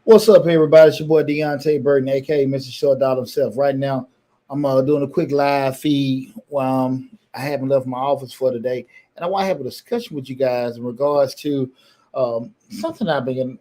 What's up, everybody? It's your boy Deonte Burden, aka Mr. Short Dollar himself. Right now, I'm doing a quick live feed. I haven't left my office for today, and I want to have a discussion with you guys in regards to something I've been getting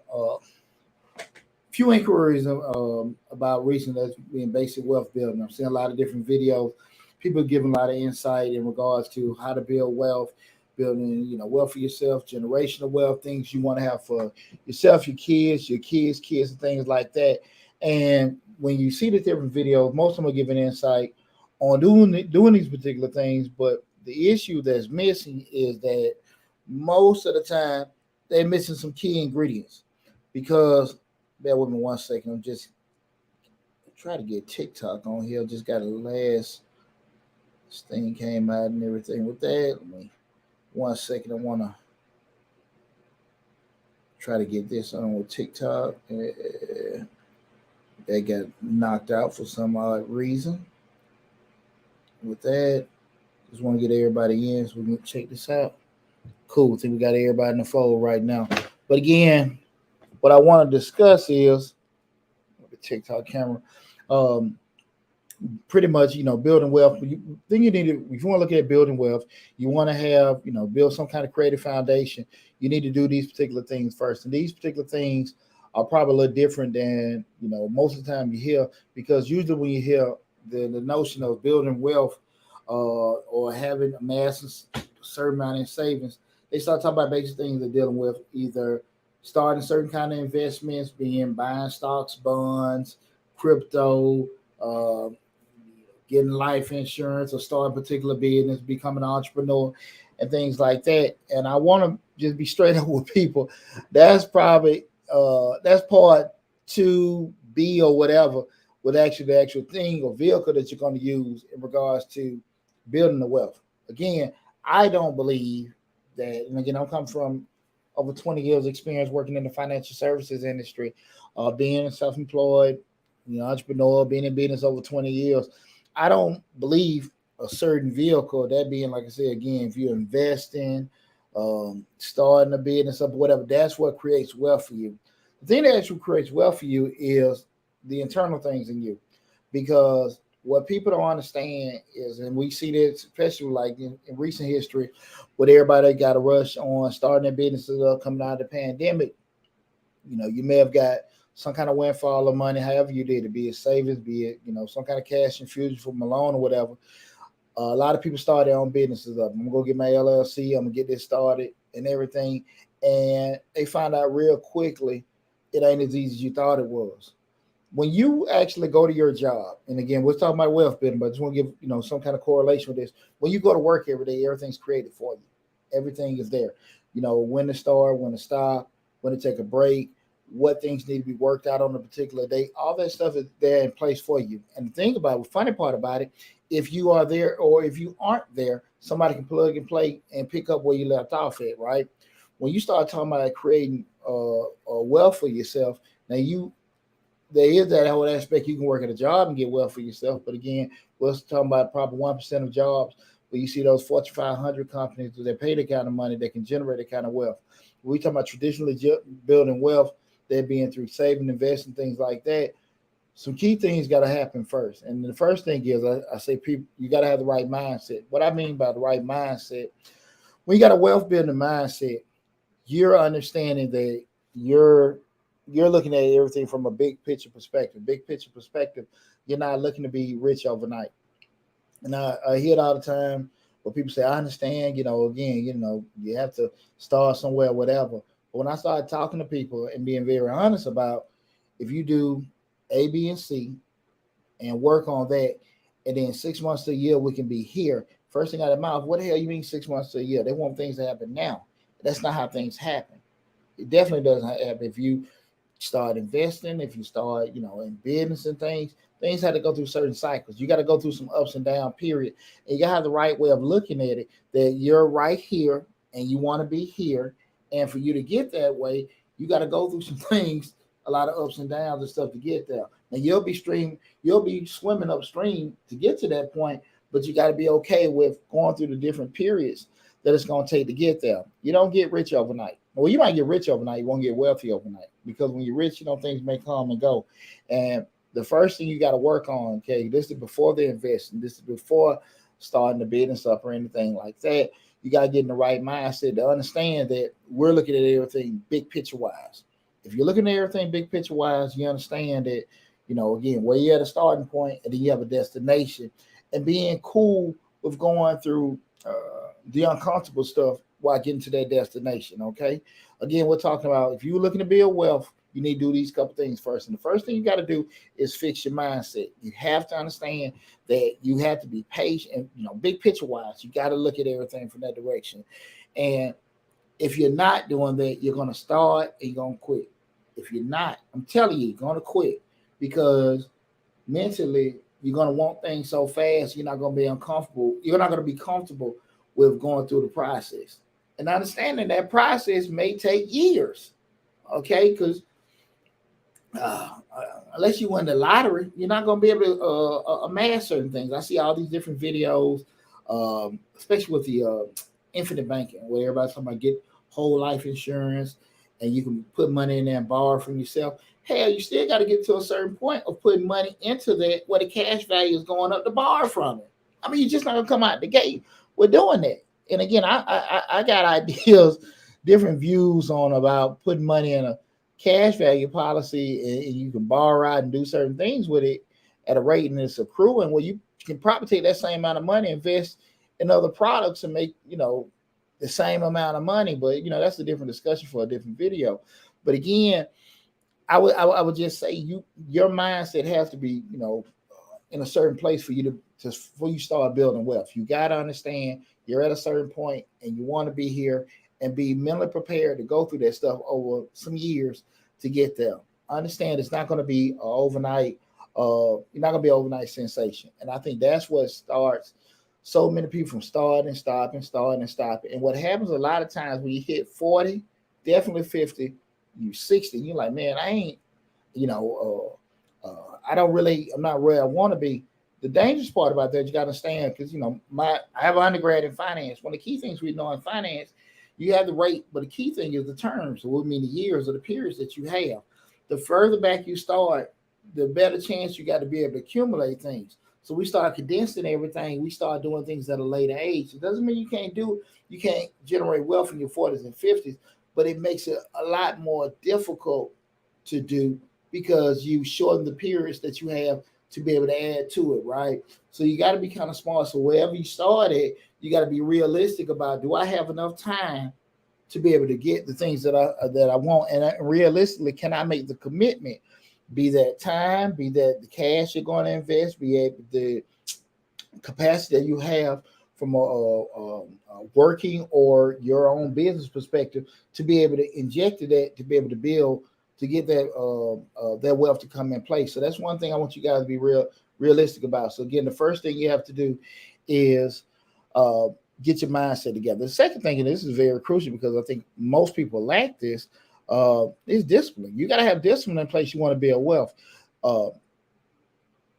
few inquiries about recently that's being basic wealth building. I'm seeing a lot of different videos, people giving a lot of insight in regards to how to build wealth, building wealth for yourself, generational wealth, things you want to have for yourself, your kids, and things like that. And when you see the different videos, most of them are giving insight on doing these particular things. But the issue that's missing is that most of the time they're missing some key ingredients because bear with me 1 second. I'm just trying to get TikTok on here. Just got a last this thing came out and everything with that. Let me 1 second. I want to try to get this on with TikTok. That got knocked out for some odd reason. With that, just want to get everybody in so we can check this out. Cool. I think we got everybody in the fold right now. But again, what I want to discuss is the TikTok camera. Pretty much, building wealth. Then you need to, if you want to look at building wealth, you want to have, build some kind of creative foundation. You need to do these particular things first. And these particular things are probably a little different than, most of the time you hear, because usually when you hear the notion of building wealth or having amassing a certain amount in savings, they start talking about basic things they're dealing with, either starting certain kind of investments, being buying stocks, bonds, crypto, getting life insurance, or starting a particular business, becoming an entrepreneur, and things like that. And I want to just be straight up with people. That's probably that's part 2B or whatever, with actually the actual thing or vehicle that you're going to use in regards to building the wealth. Again, I don't believe that, and again, I'm coming from over 20 years experience working in the financial services industry, being self-employed, entrepreneur, being in business over 20 years. I don't believe a certain vehicle, that being, like I said, again, if you're investing, starting a business up, whatever, that's what creates wealth for you. The thing that actually creates wealth for you is the internal things in you. Because what people don't understand is, and we see this especially like in recent history, with everybody got a rush on starting their businesses up coming out of the pandemic, you may have got some kind of windfall of money, however you did it, be it savings, be it, some kind of cash infusion from a loan or whatever. A lot of people start their own businesses up. I'm going to go get my LLC. I'm going to get this started and everything. And they find out real quickly it ain't as easy as you thought it was. When you actually go to your job, and again, we're talking about wealth building, but I just want to give, some kind of correlation with this. When you go to work every day, everything's created for you. Everything is there. When to start, when to stop, when to take a break, what things need to be worked out on a particular day. All that stuff is there in place for you. And the thing about it, the funny part about it, if you are there or if you aren't there, somebody can plug and play and pick up where you left off at, right? When you start talking about creating wealth for yourself, now there is that whole aspect. You can work at a job and get wealth for yourself. But again, we're talking about probably 1% of jobs where you see those Fortune 500 companies that pay the kind of money that can generate the kind of wealth. When we talk about traditionally building wealth, that being through saving, investing, things like that. Some key things got to happen first. And the first thing is, I say, people, you got to have the right mindset. What I mean by the right mindset, when you got a wealth building mindset, you're understanding that you're looking at everything from a big picture perspective. Big picture perspective, you're not looking to be rich overnight. And I hear it all the time where people say, I understand, again, you have to start somewhere, whatever. But when I started talking to people and being very honest about, if you do A, B, and C and work on that, and then 6 months to a year, we can be here. First thing out of their mouth, what the hell you mean 6 months to a year? They want things to happen now. That's not how things happen. It definitely doesn't happen. If you start investing, if you start, in business and things have to go through certain cycles. You got to go through some ups and down period. And you got to have the right way of looking at it, that you're right here and you want to be here. And for you to get that way, you got to go through some things, a lot of ups and downs and stuff to get there. And you'll be swimming upstream to get to that point, but you got to be okay with going through the different periods that it's going to take to get there. You don't get rich overnight. Well, you might get rich overnight. You won't get wealthy overnight because when you're rich, things may come and go. And the first thing you got to work on, okay, this is before the investing. This is before starting the business up or anything like that. You got to get in the right mindset to understand that we're looking at everything big picture wise. If you're looking at everything big picture wise, you understand that, again, where you're at a starting point and then you have a destination and being cool with going through the uncomfortable stuff while getting to that destination. Okay. Again, we're talking about if you're looking to build wealth, you need to do these couple things first. And the first thing you got to do is fix your mindset. You have to understand that you have to be patient and, big picture wise, you got to look at everything from that direction. And if you're not doing that, you're going to start and you're going to quit. If you're not, I'm telling you, you're going to quit because mentally you're going to want things so fast, you're not going to be uncomfortable. You're not going to be comfortable with going through the process. And understanding that process may take years, okay? Because unless you win the lottery, you're not going to be able to amass certain things. I see all these different videos, especially with the infinite banking, where everybody's talking about get whole life insurance and you can put money in there and borrow from yourself. Hell, you still got to get to a certain point of putting money into that where the cash value is going up to borrow from it. I mean, you're just not going to come out the gate with doing that. And again, I got ideas, different views on about putting money in a cash value policy and you can borrow out and do certain things with it at a rate and it's accruing. Well, you can probably take that same amount of money, invest in other products and make, the same amount of money. But, that's a different discussion for a different video. But again, I would just say your mindset has to be, in a certain place for you to before you start building wealth. You got to understand you're at a certain point and you want to be here and be mentally prepared to go through that stuff over some years to get there. Understand it's not going to be an overnight, you're not going to be an overnight sensation. And I think that's what starts so many people from starting and stopping. And what happens a lot of times when you hit 40, definitely 50, you 60, you're like, man, I ain't, I'm not where I want to be. The dangerous part about that, you got to understand, because, I have an undergrad in finance. One of the key things we know in finance, you have the rate, but the key thing is the terms. So what mean the years or the periods that you have. The further back you start, the better chance you got to be able to accumulate things. So we start condensing everything. We start doing things at a later age. It doesn't mean you can't generate wealth in your 40s and 50s, but it makes it a lot more difficult to do because you shorten the periods that you have to be able to add to it, right? So you got to be kind of smart. So wherever you started, you got to be realistic about, do I have enough time to be able to get the things that I want? And realistically, can I make the commitment? Be that time, be that the cash you're going to invest, be it the capacity that you have from a working or your own business perspective to be able to inject that, to be able to build, to get that wealth to come in place. So that's one thing I want you guys to be realistic about. So again, the first thing you have to do is get your mindset together. The second thing, and this is very crucial because I think most people lack this, is discipline. You got to have discipline in place. You want to build wealth.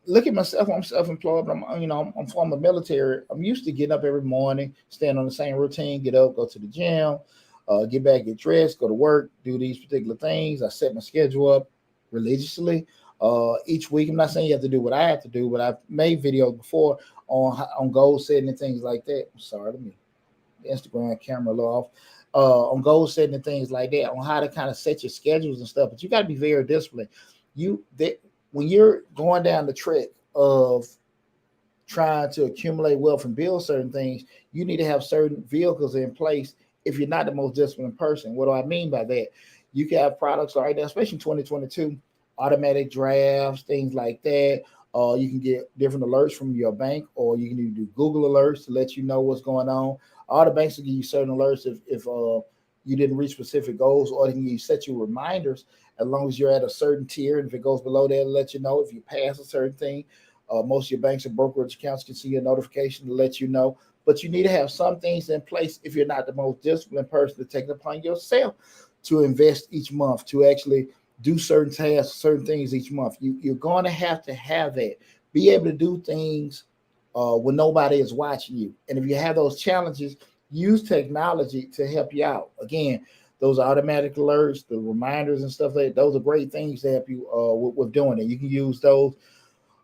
Look at myself. I'm self-employed, but I'm from the military. I'm used to getting up every morning, staying on the same routine, get up, go to the gym, get back, get dressed, go to work, do these particular things. I set my schedule up religiously each week. I'm not saying you have to do what I have to do, but I've made videos before on goal setting and things like that. I'm sorry, let me Instagram camera a little off. On goal setting and things like that, on how to kind of set your schedules and stuff. But you got to be very disciplined. When you're going down the track of trying to accumulate wealth and build certain things, you need to have certain vehicles in place if you're not the most disciplined person. What do I mean by that? You can have products right now, especially in 2022, automatic drafts, things like that. You can get different alerts from your bank, or you can do Google alerts to let you know what's going on. All the banks will give you certain alerts if you didn't reach specific goals, or they can set you reminders as long as you're at a certain tier. And if it goes below that, it'll let you know. If you pass a certain thing, most of your banks and brokerage accounts can see a notification to let you know. But you need to have some things in place if you're not the most disciplined person to take it upon yourself to invest each month, to actually do certain tasks, certain things each month. You're going to have that. Be able to do things when nobody is watching you. And if you have those challenges, use technology to help you out. Again, those automatic alerts, the reminders and stuff like that, those are great things to help you with doing it. You can use those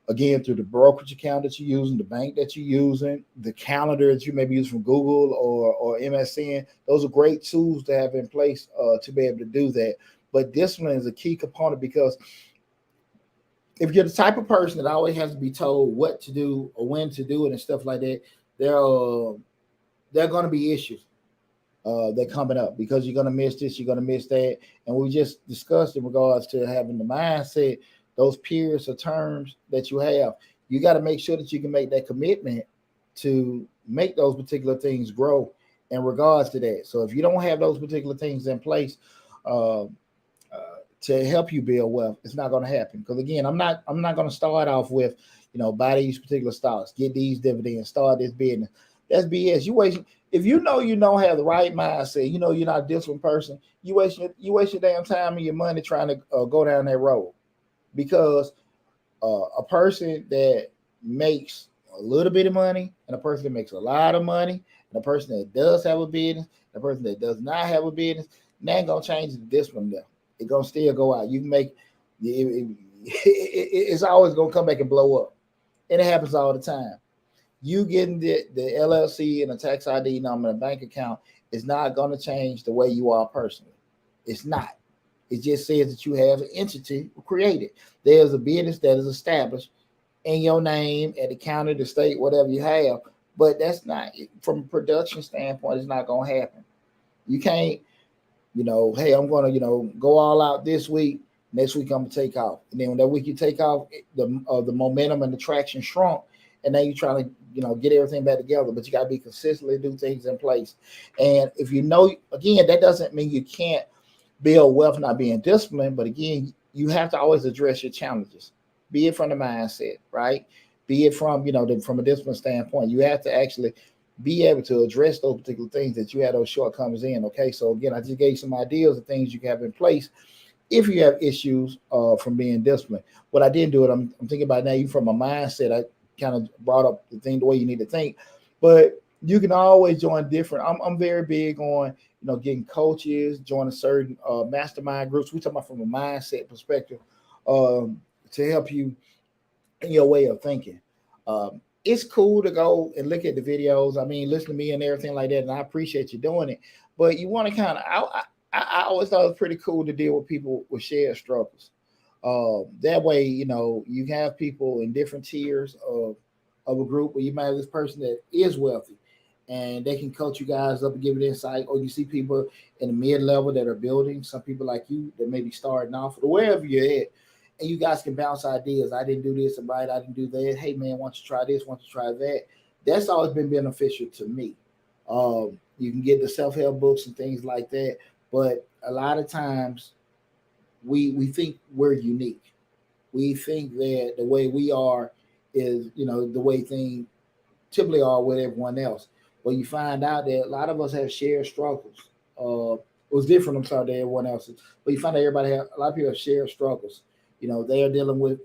again through the brokerage account that you're using, the bank that you're using, the calendar that you may be using from Google or MSN. Those are great tools to have in place to be able to do that. But discipline is a key component, because if you're the type of person that always has to be told what to do or when to do it and stuff like that, there are going to be issues that coming up, because you're going to miss this, you're going to miss that. And we just discussed in regards to having the mindset, those periods or terms that you have, you got to make sure that you can make that commitment to make those particular things grow in regards to that. So if you don't have those particular things in place to help you build wealth, it's not going to happen. Because again, I'm not going to start off with, buy these particular stocks, get these dividends, start this business. That's BS. You waste. If you don't have the right mindset, you're not a disciplined person, you waste your damn time and your money trying to go down that road. Because a person that makes a little bit of money, and a person that makes a lot of money, and a person that does have a business, and a person that does not have a business, that ain't gonna change the discipline there. It's gonna still go out. You can make it's always gonna come back and blow up, and it happens all the time. You getting the LLC and a tax ID number and a bank account is not going to change the way you are personally. It's not. It just says that you have an entity created. There's a business that is established in your name at the county, the state, whatever you have. But that's not, from a production standpoint, it's not going to happen. You can't, hey, I'm going to, go all out this week. Next week I'm going to take off. And then when that week you take off, the momentum and the traction shrunk. And now you're trying to, get everything back together, but you got to be consistently do things in place. And if again, that doesn't mean you can't build wealth not being disciplined, but again, you have to always address your challenges, be it from the mindset, right? Be it from, from a discipline standpoint. You have to actually be able to address those particular things that you had those shortcomings in. Okay. So again, I just gave you some ideas of things you can have in place if you have issues from being disciplined. What I didn't do it, I'm thinking about now, even from a mindset, I kind of brought up the way you need to think, but you can always join different. I'm very big on, getting coaches, joining certain mastermind groups. We're talking about from a mindset perspective to help you in your way of thinking. It's cool to go and look at the videos. I mean, listen to me and everything like that. And I appreciate you doing it, but you want to kind of, I always thought it was pretty cool to deal with people with shared struggles. That way, you can have people in different tiers of a group, where you might have this person that is wealthy and they can coach you guys up and give it insight, or you see people in the mid-level that are building, some people like you that may be starting off or wherever you're at, and you guys can bounce ideas. I didn't do this right, I didn't do that. Hey man, why don't you try this? Why don't you try that? That's always been beneficial to me. You can get the self-help books and things like that, but a lot of times we think we're unique. We think that the way we are is, the way things typically are with everyone else. Well, you find out that a lot of us have shared struggles. It was different, I'm sorry, than everyone else's. But you find out a lot of people have shared struggles. They are dealing with,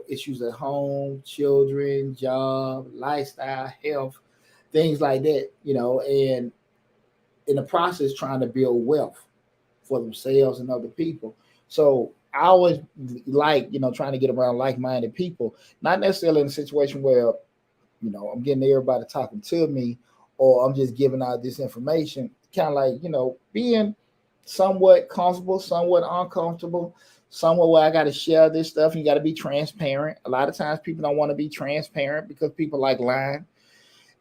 issues at home, children, job, lifestyle, health, things like that, and in the process trying to build wealth for themselves and other people. So I always like, trying to get around like-minded people, not necessarily in a situation where, I'm getting everybody talking to me or I'm just giving out this information, kind of like, being somewhat comfortable, somewhat uncomfortable, somewhere where I got to share this stuff. You got to be transparent. A lot of times people don't want to be transparent because people like lying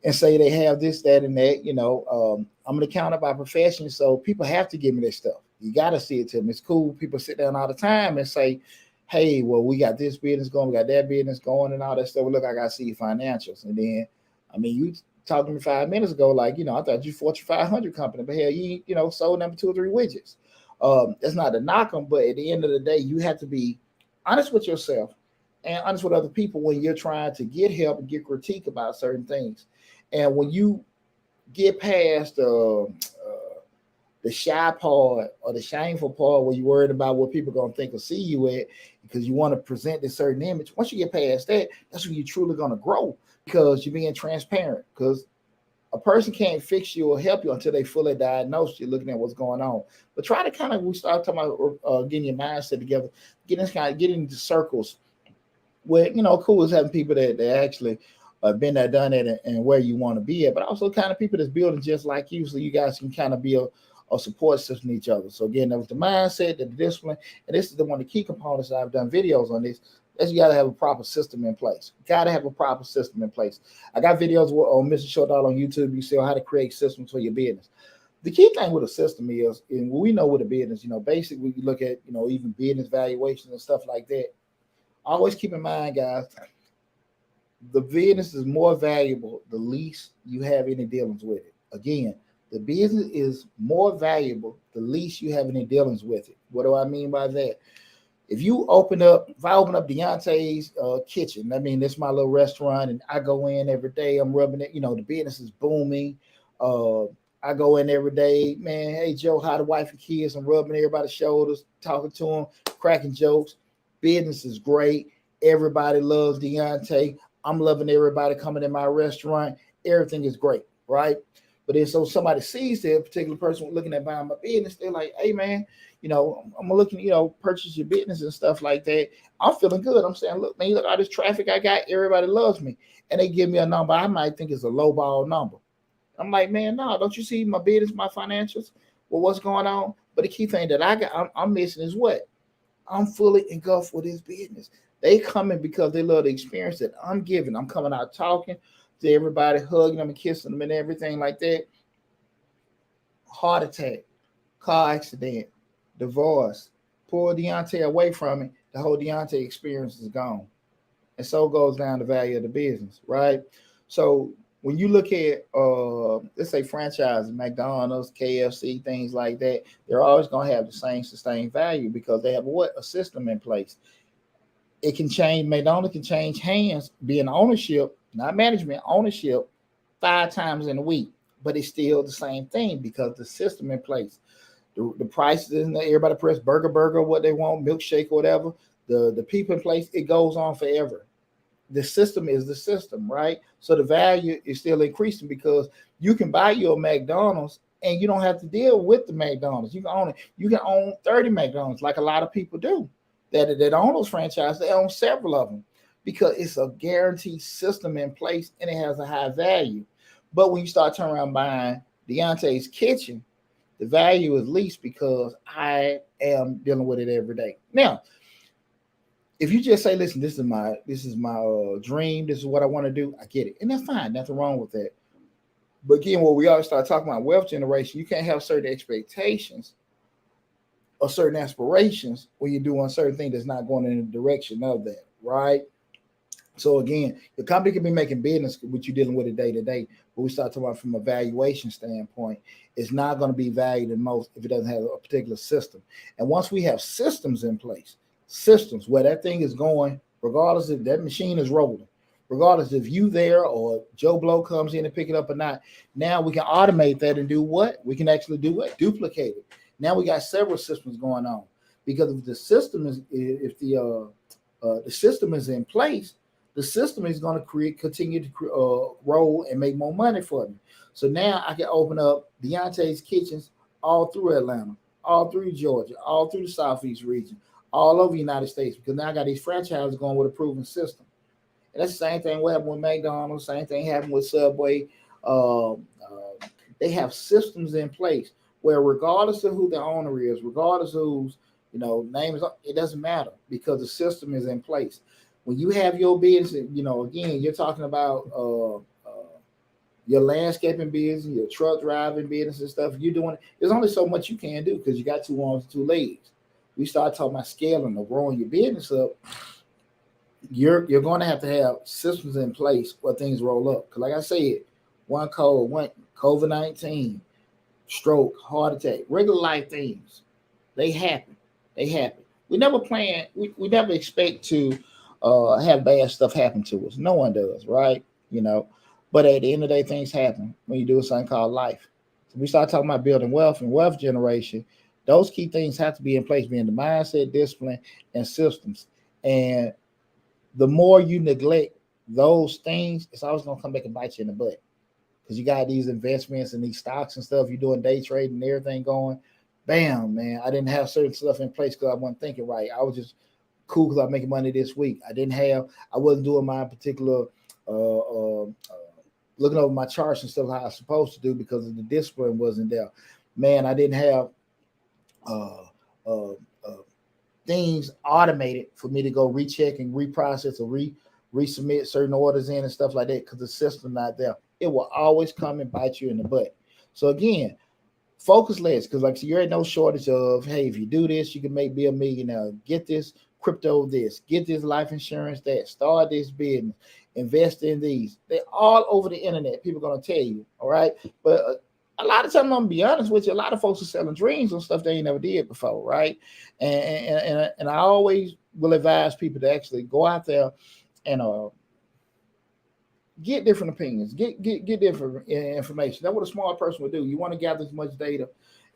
and say they have this, that, and that. I'm an accountant by profession, so people have to give me this stuff. You got to see it to them. It's cool. People sit down all the time and say, hey, well, we got this business going, we got that business going and all that stuff. Well, look, I got to see your financials. And then, you talked to me 5 minutes ago, like, I thought you Fortune 500 company, but hell, you sold number 2 or 3 widgets. That's not to knock them, but at the end of the day, you have to be honest with yourself and honest with other people when you're trying to get help and get critique about certain things. And when you get past the shy part or the shameful part where you're worried about what people are going to think or see you at because you want to present this certain image, once you get past that, that's when you're truly going to grow because you're being transparent. Because A person can't fix you or help you until they fully diagnose you, looking at what's going on. But try to kind of, we start talking about getting your mindset together, getting into circles where, cool is having people that actually been there, done it, and where you want to be at, but also kind of people that's building just like you, so you guys can kind of be a support system to each other. So again, that was the mindset, the discipline, and this is the one of the key components that I've done videos on this. Is you got to have a proper system in place. Got to have a proper system in place. I got videos on Mr. Short Dollar on YouTube. You see how to create systems for your business. The key thing with a system is, and we know with a business, basically you look at, even business valuations and stuff like that. Always keep in mind, guys, the business is more valuable the least you have any dealings with it. Again, the business is more valuable the least you have any dealings with it. What do I mean by that? If I open up Deonte's kitchen, I mean, this is my little restaurant, and I go in every day, I'm rubbing it, the business is booming. I go in every day, man, hey, Joe, how the wife and kids? I'm rubbing everybody's shoulders, talking to them, cracking jokes. Business is great. Everybody loves Deonte. I'm loving everybody coming in my restaurant. Everything is great, right? But then so somebody sees that particular person looking at buying my business, they're like, hey, man, I'm looking, purchase your business and stuff like that. I'm feeling good. I'm saying, look, man, look all this traffic I got. Everybody loves me. And they give me a number I might think is a lowball number. I'm like, man, no, don't you see my business, my financials? Well, what's going on? But the key thing that I'm missing is what? I'm fully engulfed with this business. They coming because they love the experience that I'm giving. I'm coming out talking to everybody, hugging them and kissing them and everything like that. Heart attack, car accident, divorce, pull Deonte away from it, the whole Deonte experience is gone. And so goes down the value of the business, right? So when you look at, let's say franchises, McDonald's, KFC, things like that, they're always going to have the same sustained value because they have a system in place. It can change, McDonald's can change hands, being ownership, not management, ownership 5 times in a week, but it's still the same thing because the system in place. The prices in there, everybody press burger, what they want, milkshake, or whatever. The people in place, it goes on forever. The system is the system, right? So the value is still increasing because you can buy your McDonald's and you don't have to deal with the McDonald's. You can own it. You can own 30 McDonald's like a lot of people do that own those franchises. They own several of them because it's a guaranteed system in place and it has a high value. But when you start turning around buying Deonte's kitchen, the value is least because I am dealing with it every day. Now, if you just say, listen, this is my dream, this is what I want to do, I get it. And that's fine. Nothing wrong with that. But again, when we always start talking about wealth generation, you can't have certain expectations or certain aspirations when you're doing certain things that's not going in the direction of that, right? So again, the company can be making business, which you're dealing with it day to day, but we start talking about from a valuation standpoint, it's not going to be valued the most if it doesn't have a particular system. And once we have systems in place, systems where that thing is going, regardless if that machine is rolling, regardless if you there or Joe Blow comes in and pick it up or not, now we can automate that and do what? We can actually do what? Duplicate it. Now we got several systems going on because if the system is, the system is in place, the system is going to continue to roll and make more money for me. So now I can open up Deonte's kitchens all through Atlanta, all through Georgia, all through the Southeast region, all over the United States, because now I got these franchises going with a proven system. And that's the same thing what happened with McDonald's, same thing happened with Subway. They have systems in place where regardless of who the owner is, regardless of whose name is, it doesn't matter because the system is in place. When you have your business, again, you're talking about your landscaping business, your truck driving business and stuff. You're doing, there's only so much you can do because you got 2 arms and 2 legs. We start talking about scaling or growing your business up. You're going to have systems in place where things roll up. Because like I said, COVID-19, stroke, heart attack, regular life things, they happen. We never plan. We never expect to have bad stuff happen to us. No one does, right? But at the end of the day, things happen when you do something called life. So we start talking about building wealth and wealth generation. Those key things have to be in place, being the mindset, discipline, and systems. And the more you neglect those things, it's always going to come back and bite you in the butt. because you got these investments and these stocks and stuff. You're doing day trading and everything going. Bam, man. I didn't have certain stuff in place because I wasn't thinking right. I was just cool because I'm making money this week. I wasn't doing my particular looking over my charts and stuff how I was supposed to do because of the discipline wasn't there. Man, I didn't have uh, uh, uh, things automated for me to go recheck and reprocess or resubmit certain orders in and stuff like that because the system not there. It will always come and bite you in the butt. So again, focus less because like so you're in no shortage of hey, if you do this, you can be a millionaire. Get this crypto, this, get this life insurance, that, start this business, invest in these. They're all over the internet. People are gonna tell you, all right. But a lot of times, I'm gonna be honest with you, a lot of folks are selling dreams on stuff they ain't never did before, right? And I always will advise people to actually go out there and get different opinions, get different information. That's what a smart person would do. You want to gather as much data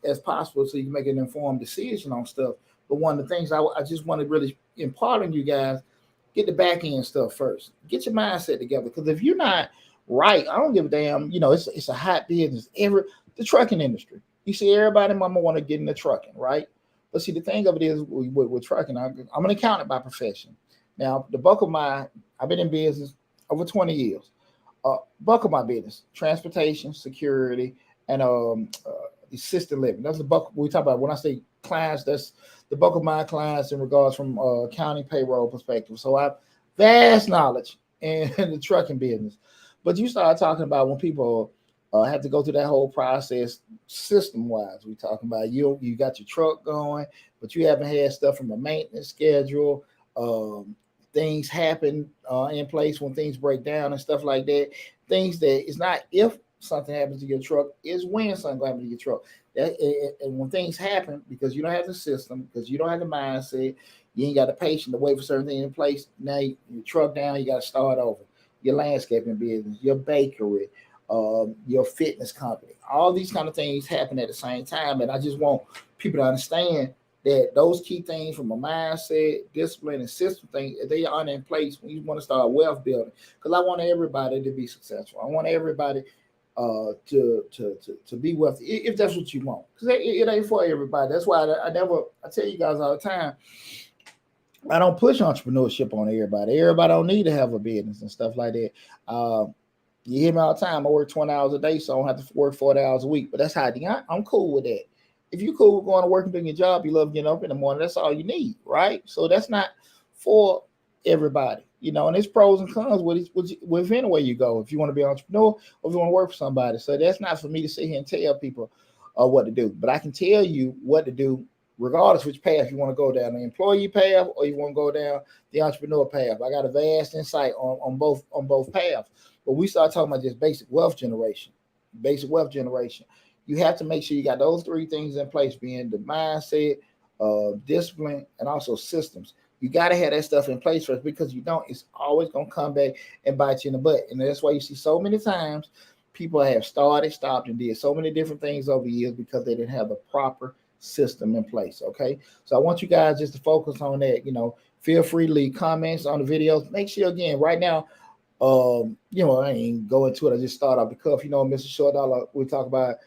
as possible so you can make an informed decision on stuff. But one of the things I just want to really impart on you guys, get the back end stuff first. Get your mindset together. Because if you're not right, I don't give a damn. You know, it's a hot business. The trucking industry. You see, everybody mama want to get into trucking, right? But see, the thing of it is with trucking, I'm an accountant by profession. Now, the bulk of I've been in business over 20 years. Bulk of my business, transportation, security, and assisted living. That's the bulk we talk about. When I say clients, that's the bulk of my clients in regards from accounting, payroll perspective. So I have vast knowledge in the trucking business. But you start talking about when people have to go through that whole process system wise. We talking about you got your truck going, but you haven't had stuff from a maintenance schedule. Things happen in place when things break down and stuff like that. Things that it's not if something happens to your truck, is when something happens to your truck. And when things happen, because you don't have the system, because you don't have the mindset, you ain't got the patience to wait for certain things in place. Now your truck down, you got to start over. Your landscaping business, your bakery, your fitness company, all these kind of things happen at the same time. And I just want people to understand that those key things from a mindset, discipline, and system thing, they aren't in place when you want to start wealth building. Because I want everybody to be successful. I want everybody to be wealthy if that's what you want. Because it ain't for everybody. That's why I tell you guys all the time. I don't push entrepreneurship on everybody. Everybody don't need to have a business and stuff like that. You hear me all the time. I work 20 hours a day, so I don't have to work 40 hours a week. But that's how I'm cool with that. If you're cool with going to work and doing your job, you love getting up in the morning, that's all you need, right? So that's not for everybody, and there's pros and cons with any way you go. If you want to be an entrepreneur or if you want to work for somebody. So that's not for me to sit here and tell people what to do. But I can tell you what to do regardless which path you want to go down, the employee path or you want to go down the entrepreneur path. I got a vast insight on both paths. But we start talking about just basic wealth generation. You have to make sure you got those three things in place, being the mindset, discipline, and also systems. You got to have that stuff in place first, because you don't, it's always going to come back and bite you in the butt. And that's why you see so many times people have started, stopped, and did so many different things over the years because they didn't have the proper system in place. Okay. So I want you guys just to focus on that. Feel free to leave comments on the videos. Make sure, again, right now, I ain't go into it. I just start off the cuff. Mr. Short Dollar, we talk about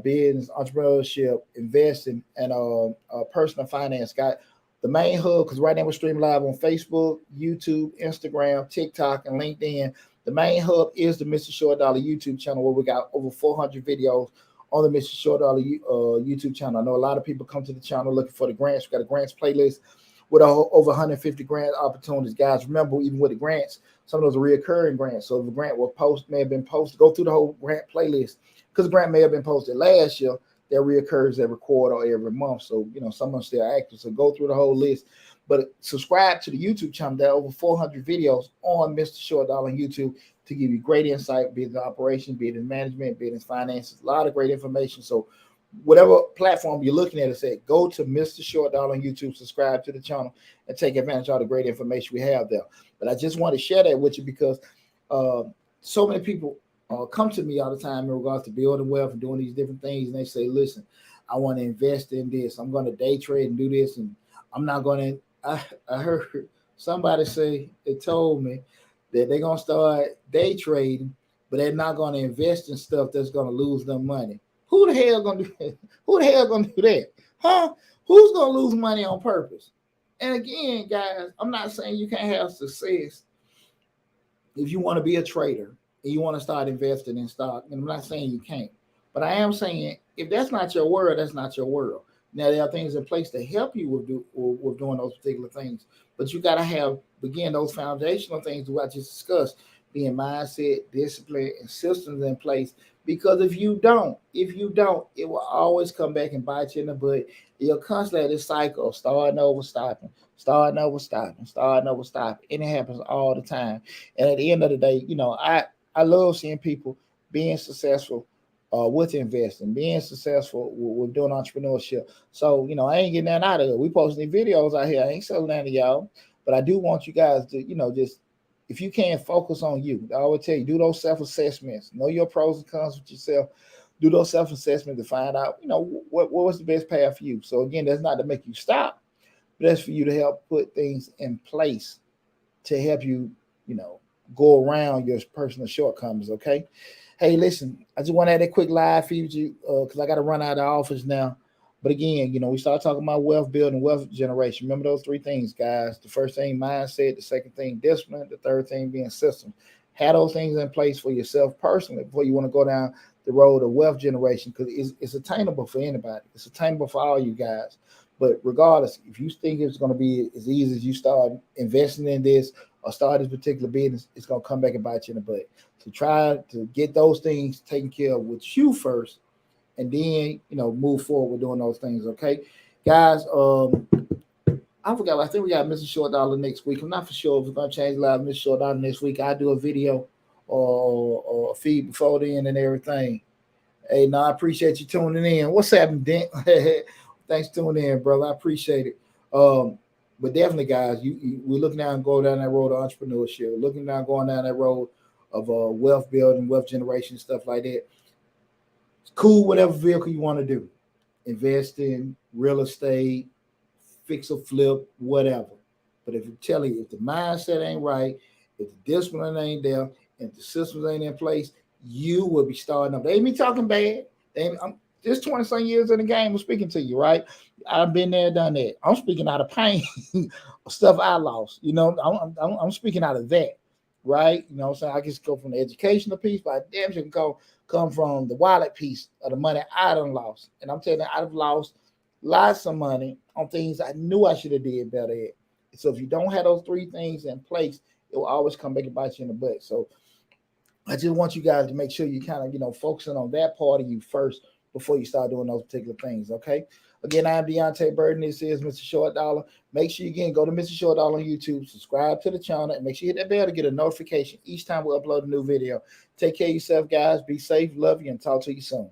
business, entrepreneurship, investing, and personal finance. Got the main hub, because right now we're streaming live on Facebook, YouTube, Instagram, TikTok, and LinkedIn. The main hub is the Mr. Short Dollar YouTube channel, where we got over 400 videos on the Mr. Short Dollar YouTube channel. I know a lot of people come to the channel looking for the grants. We got a grants playlist with over 150 grant opportunities. Guys, remember, even with the grants, some of those are reoccurring grants. So if a grant may have been posted, go through the whole grant playlist, because the grant may have been posted last year. That reoccurs every quarter or every month. So, some of them still active. So go through the whole list. But subscribe to the YouTube channel. There are over 400 videos on Mr. Short Dollar on YouTube to give you great insight, be it in operation, be it in management, be it in finances, a lot of great information. So whatever platform you're looking at, it said, go to Mr. Short Dollar on YouTube, subscribe to the channel, and take advantage of all the great information we have there. But I just want to share that with you because so many people come to me all the time in regards to building wealth and doing these different things. And they say, listen, I want to invest in this. I'm going to day trade and do this. And I'm not going to, I heard somebody say, they told me that they're going to start day trading, but they're not going to invest in stuff that's going to lose them money. Who the hell going to do that? Who the hell going to do that? Huh? Who's going to lose money on purpose? And again, guys, I'm not saying you can't have success if you want to be a trader and you want to start investing in stock. And I'm not saying you can't, but I am saying if that's not your world, that's not your world. Now there are things in place to help you with doing those particular things, but you got to have again those foundational things that I just discussed, being mindset, discipline, and systems in place. Because if you don't, it will always come back and bite you in the butt. You'll constantly have this cycle of starting over, stopping, starting over, stopping, starting over, stopping, and it happens all the time. And at the end of the day, I love seeing people being successful with investing, being successful with doing entrepreneurship. So, I ain't getting that out of it. We posting videos out here. I ain't selling that to y'all, but I do want you guys to, just if you can focus on you. I always tell you, do those self-assessments. Know your pros and cons with yourself. Do those self-assessments to find out, what was the best path for you. So again, that's not to make you stop, but that's for you to help put things in place to help you, go around your personal shortcomings. Okay. Hey, listen, I just want to add a quick live feed you because I got to run out of the office now. But again, we start talking about wealth building, wealth generation. Remember those three things, guys. The first thing, mindset. The second thing, discipline. The third thing being system. Have those things in place for yourself personally before you want to go down the road of wealth generation, because it's attainable for anybody. It's attainable for all you guys. But regardless, if you think it's going to be as easy as you start investing in this or start this particular business, it's going to come back and bite you in the butt. So try to get those things taken care of with you first, and then move forward with doing those things. Okay, guys. I forgot. I think we got Mr. Short Dollar next week. I'm not for sure if we're gonna change live Mr. Short Dollar next week. I do a video or a feed before then and everything. Hey, no, I appreciate you tuning in. What's happening, Dent? Thanks for tuning in, brother. I appreciate it. But definitely, guys, we're looking down and go down that road of entrepreneurship. Looking down, going down that road of wealth building, wealth generation, stuff like that. It's cool, whatever vehicle you want to do. Invest in real estate, fix or flip, whatever. But if the mindset ain't right, if the discipline ain't there, and if the systems ain't in place, you will be starting up. They ain't me talking bad. I'm just 20 some years in the game. I'm speaking to you, right? I've been there, done that. I'm speaking out of pain, stuff I lost. I'm speaking out of that, right? I'm saying I just go from the educational piece, but I damn sure can come from the wallet piece of the money I done lost. And I'm telling you, I've lost lots of money on things I knew I should have did better at. So if you don't have those three things in place, it will always come back and bite you in the butt. So I just want you guys to make sure you kind of, focusing on that part of you first before you start doing those particular things. Okay. Again, I'm Deonte Burden. This is Mr. Short Dollar. Make sure you go to Mr. Short Dollar on YouTube, subscribe to the channel, and make sure you hit that bell to get a notification each time we upload a new video. Take care of yourself, guys. Be safe, love you, and talk to you soon.